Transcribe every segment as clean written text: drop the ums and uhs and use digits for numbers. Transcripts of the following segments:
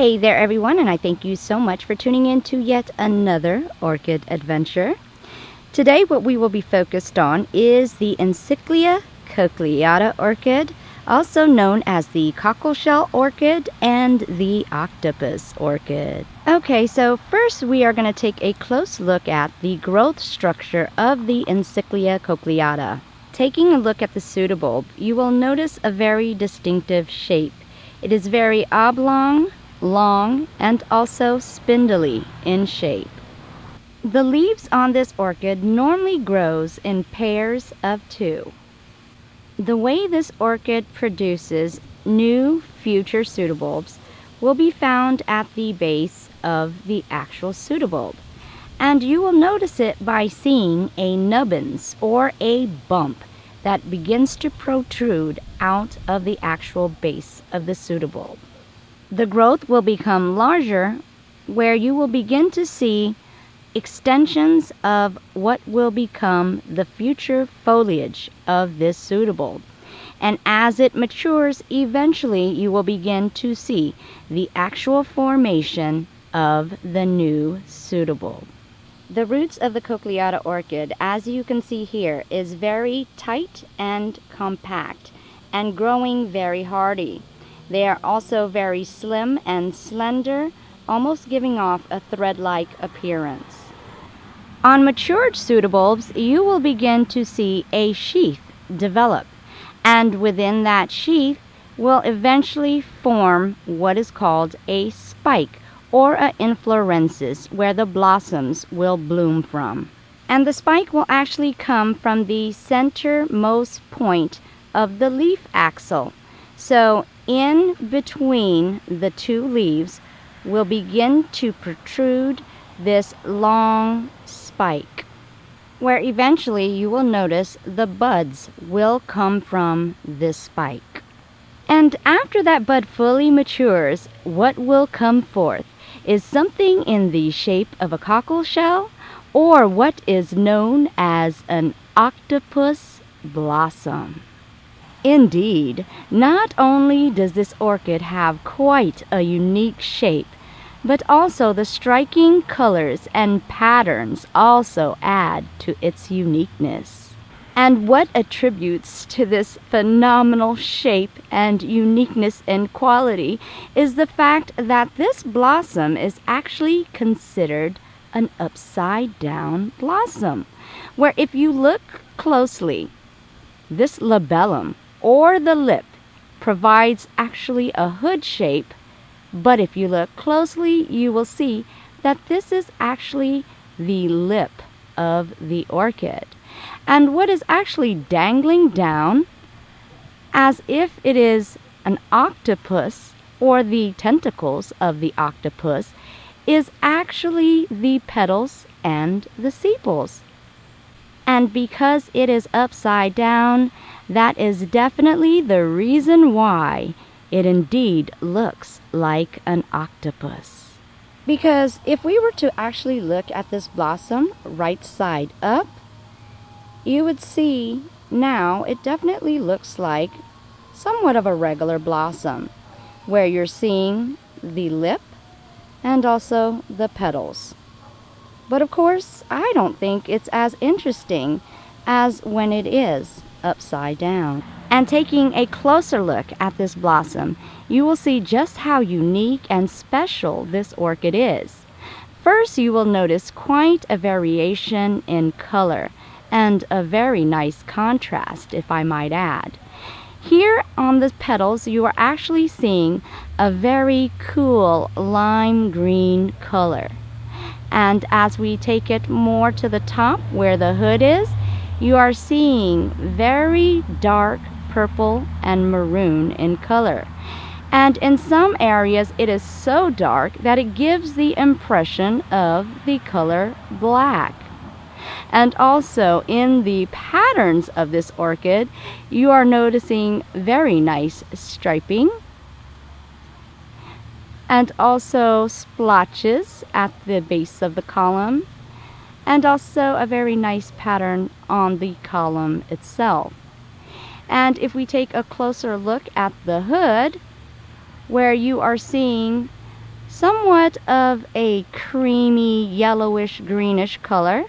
Hey there everyone, and I thank you so much for tuning in to yet another orchid adventure. Today what we will be focused on is the Cochleata orchid, also known as the cockle shell orchid and the octopus orchid. Okay, so first we are going to take a close look at the growth structure of the Cochleata. Taking a look at the pseudobulb, you will notice a very distinctive shape. It is very oblong, long, and also spindly in shape. The leaves on this orchid normally grows in pairs of 2. The way this orchid produces new future pseudobulbs will be found at the base of the actual pseudobulb, and you will notice it by seeing a nubbins or a bump that begins to protrude out of the actual base of the pseudobulb. The growth will become larger, where you will begin to see extensions of what will become the future foliage of this pseudobulb. And as it matures, eventually you will begin to see the actual formation of the new pseudobulb. The roots of the Cochleata orchid, as you can see here, is very tight and compact and growing very hardy. They are also very slim and slender, almost giving off a thread-like appearance. On matured pseudobulbs, you will begin to see a sheath develop, and within that sheath will eventually form what is called a spike or an inflorescence, where the blossoms will bloom from. And the spike will actually come from the centermost point of the leaf axil. So in between the 2 leaves will begin to protrude this long spike, where eventually you will notice the buds will come from this spike. And after that bud fully matures, what will come forth is something in the shape of a cockle shell, or what is known as an octopus blossom. Indeed, not only does this orchid have quite a unique shape, but also the striking colors and patterns also add to its uniqueness. And what attributes to this phenomenal shape and uniqueness and quality is the fact that this blossom is actually considered an upside-down blossom, where if you look closely, this labellum or the lip provides actually a hood shape, but if you look closely, you will see that this is actually the lip of the orchid. And what is actually dangling down, as if it is an octopus or the tentacles of the octopus, is actually the petals and the sepals. And because it is upside down, that is definitely the reason why it indeed looks like an octopus. Because if we were to actually look at this blossom right side up, you would see now it definitely looks like somewhat of a regular blossom, where you're seeing the lip and also the petals. But of course, I don't think it's as interesting as when it is upside down. And taking a closer look at this blossom, you will see just how unique and special this orchid is. First, you will notice quite a variation in color and a very nice contrast, if I might add. Here on the petals, you are actually seeing a very cool lime green color. And as we take it more to the top where the hood is, you are seeing very dark purple and maroon in color. And in some areas it is so dark that it gives the impression of the color black. And also in the patterns of this orchid, you are noticing very nice striping, and also splotches at the base of the column, and also a very nice pattern on the column itself. And if we take a closer look at the hood, where you are seeing somewhat of a creamy yellowish greenish color,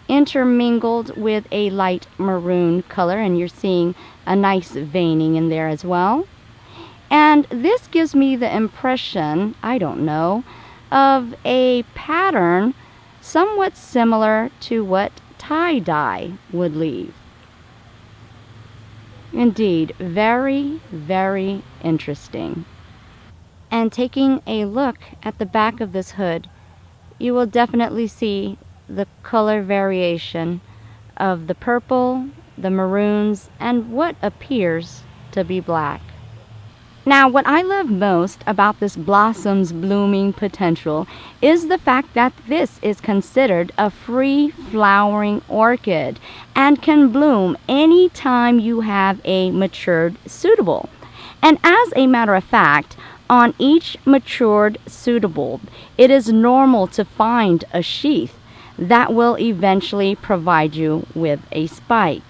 intermingled with a light maroon color, and you're seeing a nice veining in there as well. And this gives me the impression, I don't know, of a pattern somewhat similar to what tie-dye would leave. Indeed, very, very interesting. And taking a look at the back of this hood, you will definitely see the color variation of the purple, the maroons, and what appears to be black. Now, what I love most about this blossom's blooming potential is the fact that this is considered a free-flowering orchid and can bloom any time you have a matured pseudobulb. And as a matter of fact, on each matured pseudobulb, it is normal to find a sheath that will eventually provide you with a spike.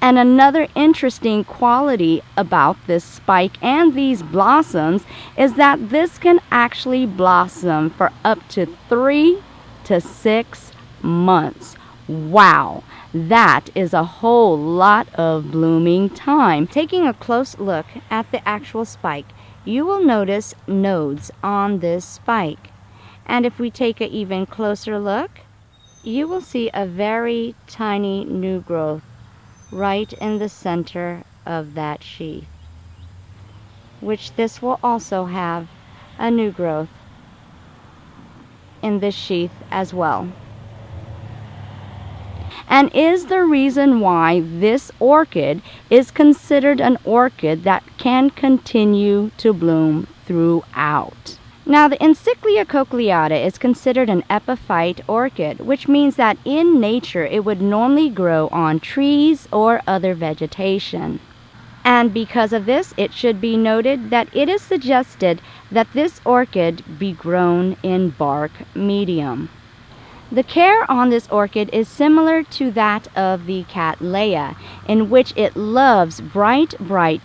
And another interesting quality about this spike and these blossoms is that this can actually blossom for up to 3 to 6 months. Wow, that is a whole lot of blooming time. Taking a close look at the actual spike, you will notice nodes on this spike. And if we take an even closer look, you will see a very tiny new growth right in the center of that sheath, which this will also have a new growth in this sheath as well, and is the reason why this orchid is considered an orchid that can continue to bloom throughout. Now, the Encyclia cochleata is considered an epiphyte orchid, which means that in nature it would normally grow on trees or other vegetation. And because of this, it should be noted that it is suggested that this orchid be grown in bark medium. The care on this orchid is similar to that of the cattleya, in which it loves bright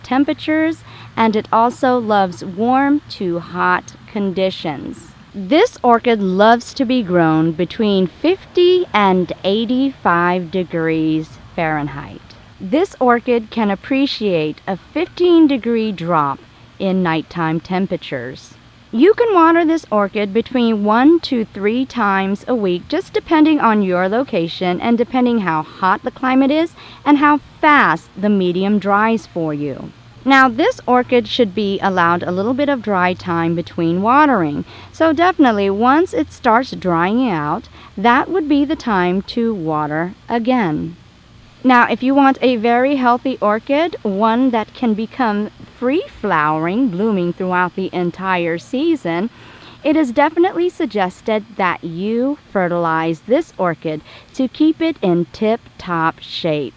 temperatures, and it also loves warm to hot conditions. This orchid loves to be grown between 50 and 85 degrees Fahrenheit. This orchid can appreciate a 15-degree drop in nighttime temperatures. You can water this orchid between 1 to 3 times a week, just depending on your location and depending how hot the climate is and how fast the medium dries for you. Now, this orchid should be allowed a little bit of dry time between watering. So definitely once it starts drying out, that would be the time to water again. Now, if you want a very healthy orchid, one that can become free-flowering, blooming throughout the entire season, it is definitely suggested that you fertilize this orchid to keep it in tip-top shape.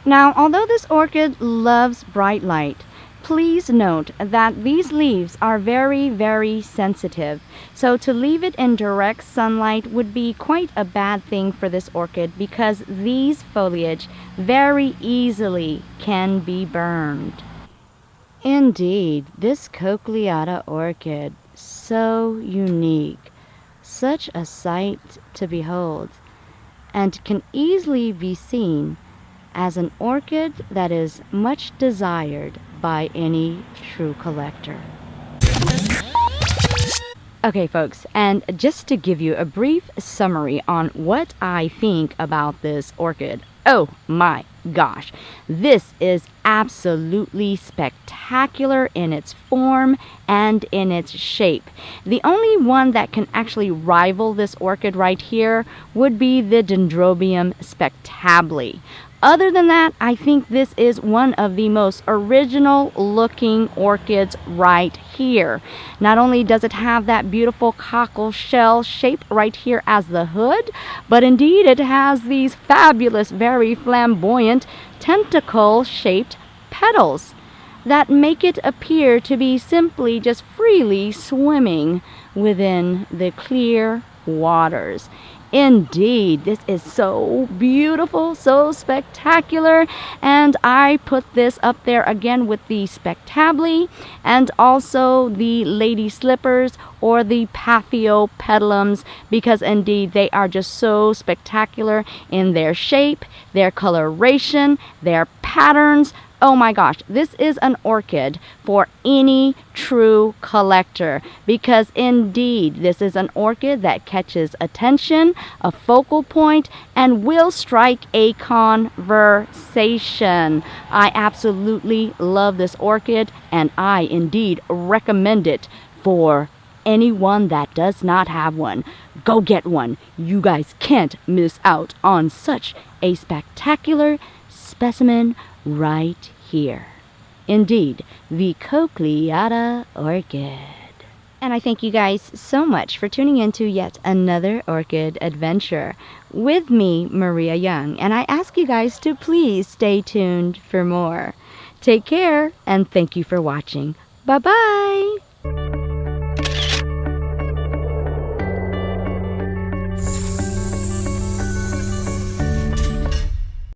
Now, although this orchid loves bright light, please note that these leaves are very, very sensitive. So to leave it in direct sunlight would be quite a bad thing for this orchid because these foliage very easily can be burned. Indeed, this Cochleata orchid, so unique, such a sight to behold, and can easily be seen as an orchid that is much desired by any true collector. Okay, folks, and just to give you a brief summary on what I think about this orchid. Oh my gosh, this is absolutely spectacular in its form and in its shape. The only one that can actually rival this orchid right here would be the Dendrobium spectabile. Other than that, I think this is one of the most original looking orchids right here. Not only does it have that beautiful cockle shell shape right here as the hood, but indeed it has these fabulous, very flamboyant tentacle shaped petals that make it appear to be simply just freely swimming within the clear waters. Indeed, this is so beautiful, so spectacular, and I put this up there again with the spectably and also the lady slippers or the paphiopedalums, because indeed they are just so spectacular in their shape, their coloration, their patterns. Oh my gosh, this is an orchid for any true collector, because indeed this is an orchid that catches attention, a focal point, and will strike a conversation. I absolutely love this orchid, and I indeed recommend it for anyone that does not have one. Go get one. You guys can't miss out on such a spectacular specimen right here. Indeed, the Cochleata Orchid. And I thank you guys so much for tuning in to yet another orchid adventure with me, Maria Young, and I ask you guys to please stay tuned for more. Take care, and thank you for watching. Bye-bye!